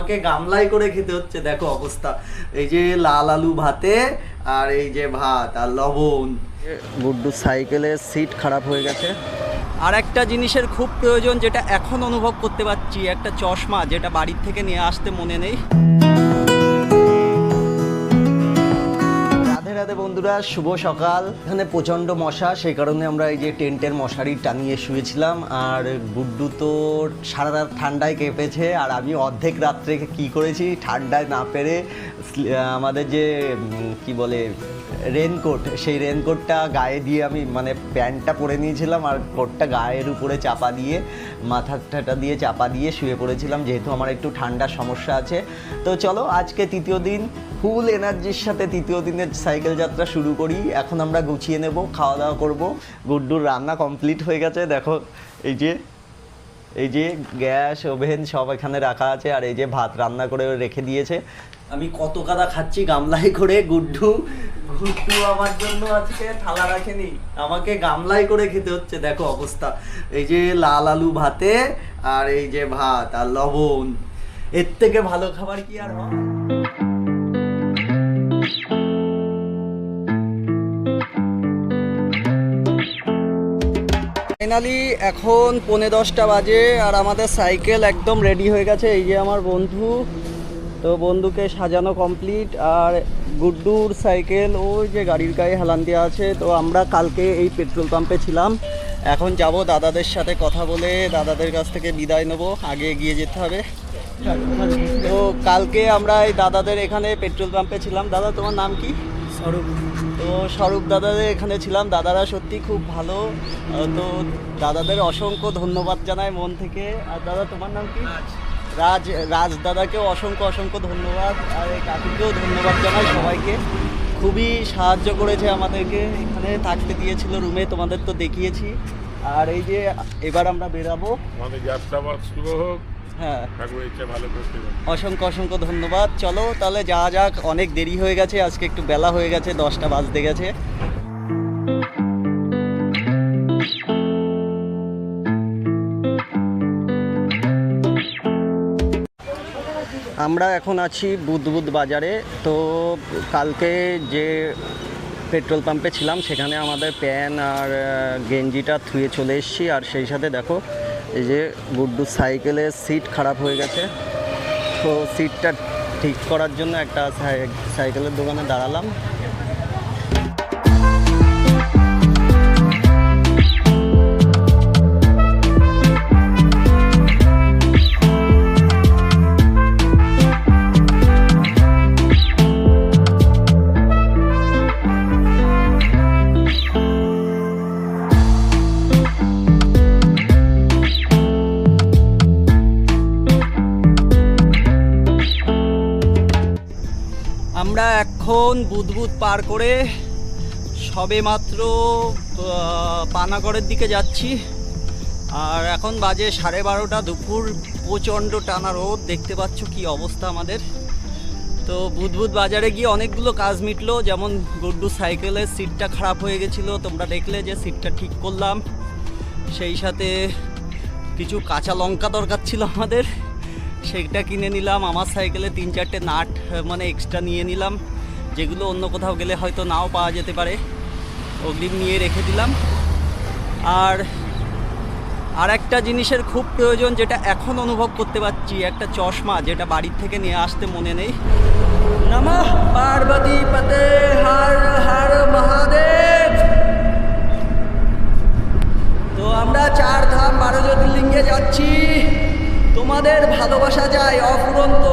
আমাকে গামলাই করে খেতে হচ্ছে। দেখো অবস্থা, এই যে লাল আলু ভাতে আর এই যে ভাত আর লবণ। গুড্ডু সাইকেলের সিট খারাপ হয়ে গেছে। আর একটা জিনিসের খুব প্রয়োজন, যেটা এখন অনুভব করতে পারছি, একটা চশমা, যেটা বাড়ির থেকে নিয়ে আসতে মনে নেই। রাধে রাধে বন্ধুরা, শুভ সকাল। এখানে প্রচণ্ড মশা, সেই কারণে আমরা এই যে টেন্টের মশারি টানিয়ে শুয়েছিলাম। আর গুড্ডু তো সারা রাত ঠান্ডায় কেঁপেছে, আর আমি অর্ধেক রাত্রে কি করেছি, ঠান্ডায় না পেরে আমাদের যে কি বলে রেনকোট, সেই রেনকোটটা গায়ে দিয়ে আমি মানে প্যান্টটা পরে নিয়েছিলাম, আর কোটটা গায়ের উপরে চাপা দিয়ে মাথাটা দিয়ে চাপা দিয়ে শুয়ে পড়েছিলাম, যেহেতু আমার একটু ঠান্ডার সমস্যা আছে। তো চলো আজকে তৃতীয় দিন, ফুল এনার্জির সাথে তৃতীয় দিনের সাইকেল যাত্রা শুরু করি। এখন আমরা গুছিয়ে নেব, খাওয়া দাওয়া করবো। গুড্ডুর রান্না কমপ্লিট হয়ে গেছে, দেখো এই যে গ্যাস ওভেন সব এখানে রাখা আছে, আর এই যে ভাত রান্না করে রেখে দিয়েছে। আমি কত কাদা খাচ্ছি গামলাই করে। গুড্ডু আমার জন্য আজকে থালা রাখেনি, আমাকে গামলাই করে খেতে হচ্ছে। দেখো অবস্থা, এই যে লাল আলু ভাতে আর এই যে ভাত আর লবণ, এর থেকে ভালো খাবার কি আর হয়? ফাইনালি এখন 9:45 বাজে, আর আমাদের সাইকেল একদম রেডি হয়ে গেছে। এই যে আমার বন্ধু, তো বন্ধুকে সাজানো কমপ্লিট। আর গুড্ডুর সাইকেল ওই যে গাড়ির গায়ে হেলান দেওয়া আছে। তো আমরা কালকে এই পেট্রোল পাম্পে ছিলাম, এখন যাব দাদাদের সাথে কথা বলে দাদাদের কাছ থেকে বিদায় নেব, আগে এগিয়ে যেতে হবে। তো কালকে আমরা এই দাদাদের এখানে পেট্রোল পাম্পে ছিলাম। দাদা তোমার নাম কি? স্বরূপ। তো স্বরূপ দাদাদের এখানে ছিলাম, দাদারা সত্যি খুব ভালো। তো দাদাদের অসংখ্য ধন্যবাদ জানাই মন থেকে। আর দাদা তোমার নাম কি? রাজ দাদাকেও অসংখ্য ধন্যবাদ, আর এই কাকুকেও ধন্যবাদ জানাই। সবাইকে খুবই সাহায্য করেছে আমাদেরকে, এখানে থাকতে দিয়েছিল রুমে, তোমাদের তো দেখিয়েছি। আর এই যে এবার আমরা বেরাবো, হ্যাঁ অসংখ্য ধন্যবাদ। চলো তাহলে যাওয়া যাক, অনেক দেরি হয়ে গেছে, আজকে একটু বেলা হয়ে গেছে, 10টা বাজতে গেছে। আমরা এখন আছি বুধবুধ বাজারে। তো কালকে যে পেট্রোল পাম্পে ছিলাম সেখানে আমাদের প্যান্ট আর গেঞ্জিটা ধুয়ে চলে এসেছি। আর সেই সাথে দেখো এই যে গুড্ডু সাইকেলের সিট খারাপ হয়ে গেছে, তো সিটটা ঠিক করার জন্য একটা সাইকেলের দোকানে দাঁড়ালাম। আমরা এখন বুধবুধ পার করে সবে মাত্র পানাগড়ের দিকে যাচ্ছি। আর এখন বাজে 12:30 দুপুর, প্রচণ্ড টানা রোদ, দেখতে পাচ্ছ কি অবস্থা আমাদের। তো বুধবুধ বাজারে গিয়ে অনেকগুলো কাজ মিটলো, যেমন গুড্ডু সাইকেলের সিটটা খারাপ হয়ে গেছিলো, তোমরা দেখলে যে সিটটা ঠিক করলাম। সেই সাথে কিছু কাঁচা লঙ্কা দরকার ছিল আমাদের, সেটা কিনে নিলাম। আমার সাইকেলে 3-4টে নাট মানে এক্সট্রা নিয়ে নিলাম, যেগুলো অন্য কোথাও গেলে হয়তো নাও পাওয়া যেতে পারে, অগ্রিম নিয়ে রেখে দিলাম। আর একটা জিনিসের খুব প্রয়োজন, যেটা এখন অনুভব করতে পারছি, একটা চশমা, যেটা বাড়ির থেকে নিয়ে আসতে মনে নেই। নমঃ পার্বতী পতে হর হর মহাদেব। তো আমরা 4 ধাম 12 জ্যোতির্লিঙ্গে যাচ্ছি, তোমাদের ভালোবাসা চাই অফুরন্ত,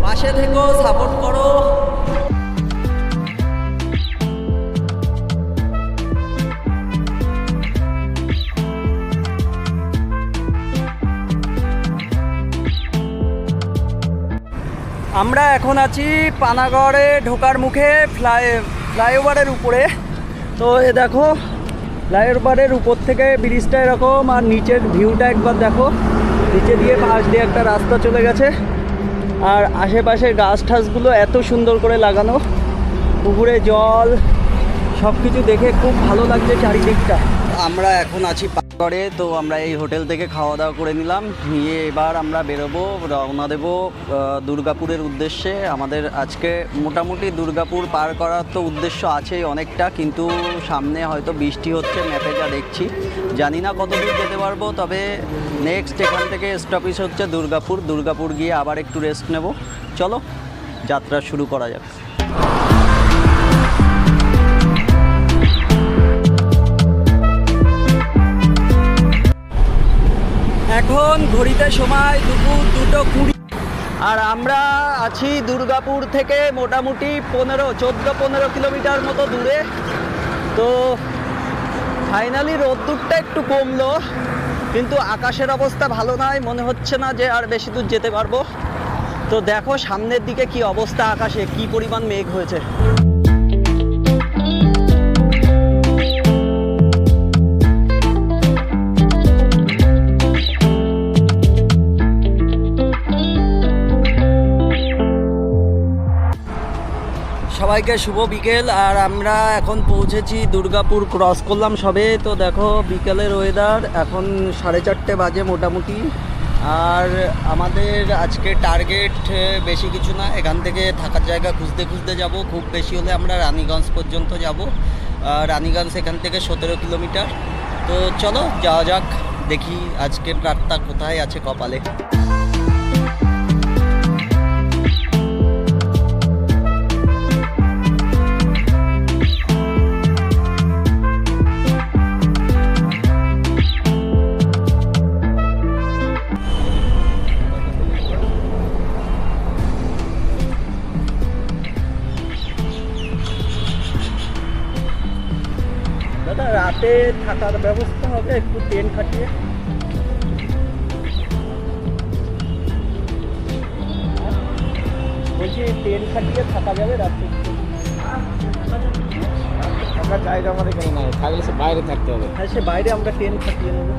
পাশে থেকো, সাপোর্ট করো। আমরা এখন আছি পানাগড়ে ঢোকার মুখে ফ্লাইওভারের উপরে। তো এ দেখো ফ্লাইওভারের উপর থেকে ব্রিজটা এরকম, আর নিচের ভিউটা একবার দেখো, নিচে দিয়ে পাশ দিয়ে একটা রাস্তা চলে গেছে। আর আশেপাশের গাছ ঠাছগুলো এত সুন্দর করে লাগানো, পুকুরে জল, সব কিছু দেখে খুব ভালো লাগছে চারিদিকটা। আমরা এখন আছি পাকড়ে, তো আমরা এই হোটেল থেকে খাওয়া দাওয়া করে নিলাম, নিয়ে এবার আমরা বেরোবো, রওনা দেবো দুর্গাপুরের উদ্দেশ্যে। আমাদের আজকে মোটামুটি দুর্গাপুর পার করার তো উদ্দেশ্য আছেই অনেকটা, কিন্তু সামনে হয়তো বৃষ্টি হচ্ছে, ম্যাপে যা দেখছি। জানি না কত দূর যেতে পারবো, তবে নেক্সট এখান থেকে স্টপেজ হচ্ছে দুর্গাপুর। দুর্গাপুর গিয়ে আবার একটু রেস্ট নেব। চলো যাত্রা শুরু করা যাক। এখন ঘড়িতে সময় দুপুর 2:20, আর আমরা আছি দুর্গাপুর থেকে মোটামুটি 14-15 কিলোমিটার মতো দূরে। তো ফাইনালি রোদ্দুরটা একটু কমলো, কিন্তু আকাশের অবস্থা ভালো নয়, মনে হচ্ছে না যে আর বেশি দূর যেতে পারবো। তো দেখো সামনের দিকে কি অবস্থা, আকাশে কি পরিমাণ মেঘ হয়েছে। সবাইকে শুভ বিকেল। আর আমরা এখন পৌঁছেছি দুর্গাপুর, ক্রস করলাম সবে। তো দেখো বিকেলের ওয়েদার, এখন 4:30 বাজে মোটামুটি। আর আমাদের আজকে টার্গেট বেশি কিছু না, এখান থেকে থাকার জায়গা খুঁজতে খুঁজতে যাব। খুব বেশি হলে আমরা রানীগঞ্জ পর্যন্ত যাব। রানীগঞ্জ এখান থেকে 17 কিলোমিটার। তো চলো যাওয়া যাক, দেখি আজকের রাতটা কোথায় আছে কপালে। দাদা রাতে থাকার ব্যবস্থা হবে একটু ট্রেন খাটিয়ে? বলছি ট্রেন খাটিয়ে থাকা যাবে রাতে? থাকার জায়গা আমাদের এখানে নাই, থাকলে সে বাইরে থাকতে হবে। হ্যাঁ, সে বাইরে আমরা ট্রেন খাটিয়ে নেবো।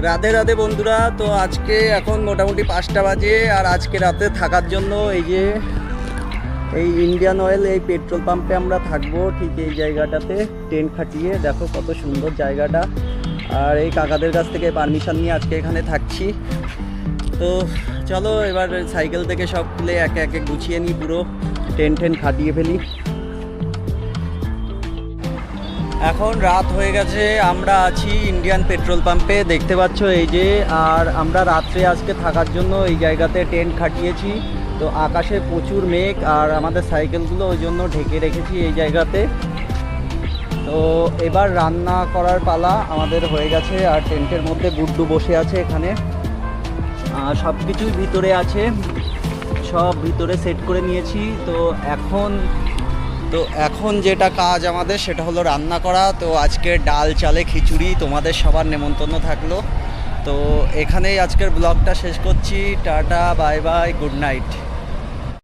রাধে রাধে বন্ধুরা। তো আজকে এখন মোটামুটি 5টা বাজে, আর আজকে রাতে থাকার জন্য এই ইন্ডিয়ান অয়েল এই পেট্রোল পাম্পে আমরা থাকবো, ঠিক এই জায়গাটাতে টেন্ট খাটিয়ে। দেখো কত সুন্দর জায়গাটা। আর এই কাকাদের কাছ থেকে পারমিশন নিয়ে আজকে এখানে থাকছি। তো চলো এবার সাইকেল থেকে সব খুলে একে একে গুছিয়ে নিই, পুরো টেন্ট খাটিয়ে ফেলি। এখন রাত হয়ে গেছে, আমরা আছি ইন্ডিয়ান পেট্রোল পাম্পে, দেখতে পাচ্ছ এই যে। আর আমরা রাত্রে আজকে থাকার জন্য এই জায়গাতে টেন্ট খাটিয়েছি। তো আকাশে প্রচুর মেঘ, আর আমাদের সাইকেলগুলো ওই জন্য ঢেকে রেখেছি এই জায়গাতে। তো এবার রান্না করার পালা আমাদের হয়ে গেছে। আর টেন্টের মধ্যে গুড্ডু বসে আছে এখানে, সব কিছুই ভিতরে আছে, সব ভিতরে সেট করে নিয়েছি। তো এখন যেটা কাজ আমাদের সেটা হলো রান্না করা। তো আজকে ডাল চালে খিচুড়ি, তোমাদের সবার নেমন্তন্ন থাকলো। তো এখানেই আজকের ব্লগটা শেষ করছি। Tata, bye bye, good night.